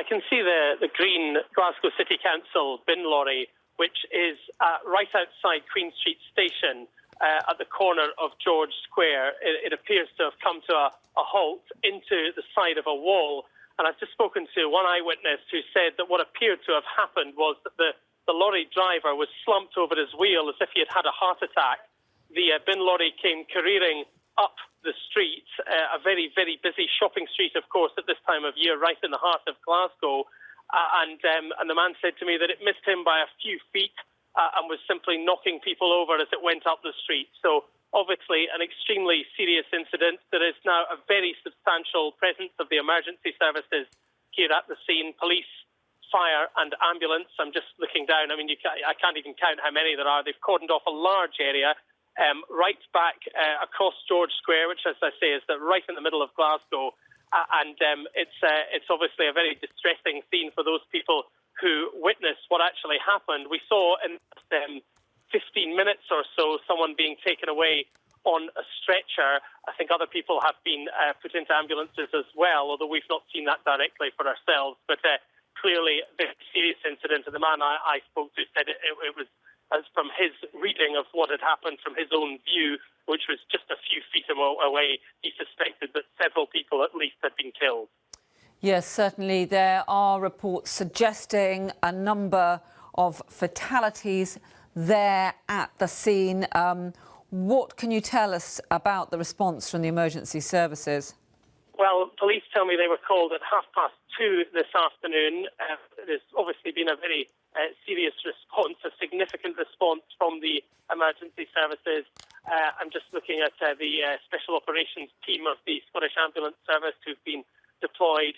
I can see the green Glasgow City Council bin lorry, which is right outside Queen Street Station at the corner of George Square. It appears to have come to a halt into the side of a wall. And I've just spoken to one eyewitness who said that what appeared to have happened was that the lorry driver was slumped over his wheel as if he had had a heart attack. The bin lorry came careering up the street, a very, very busy shopping street, of course, at this time of year, right in the heart of Glasgow. And the man said to me that it missed him by a few feet and was simply knocking people over as it went up the street. So obviously an extremely serious incident. There is now a very substantial presence of the emergency services here at the scene, police, fire and ambulance. I'm just looking down. I mean, I can't even count how many there are. They've cordoned off a large area right back across George Square, which, as I say, is right in the middle of Glasgow. And it's obviously a very distressing scene for those people who witnessed what actually happened. We saw in 15 minutes or so someone being taken away on a stretcher. I think other people have been put into ambulances as well, although we've not seen that directly for ourselves. But clearly a very serious incident. And the man I spoke to said it was, as from his reading of what had happened from his own view, which was just a few feet away, he suspected that several people at least had been killed. Yes, certainly there are reports suggesting a number of fatalities there at the scene. What can you tell us about the response from the emergency services? Well, police tell me they were called at 2:30 this afternoon. There's obviously been a very serious response, a significant response from the emergency services. I'm just looking at the special operations team of the Scottish Ambulance Service who've been deployed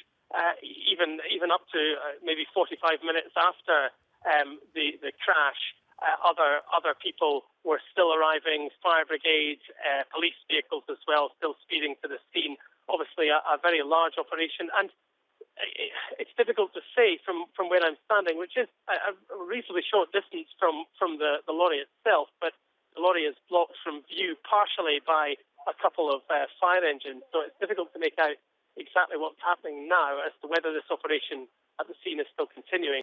even up to maybe 45 minutes after the crash. Other people were still arriving, fire brigades, police vehicles as well, still speeding to the scene. Obviously a very large operation, and it's difficult to say from where I'm standing, which is a reasonably short distance from the lorry itself, but the lorry is blocked from view partially by a couple of fire engines, so it's difficult to make out exactly what's happening now as to whether this operation at the scene is still continuing.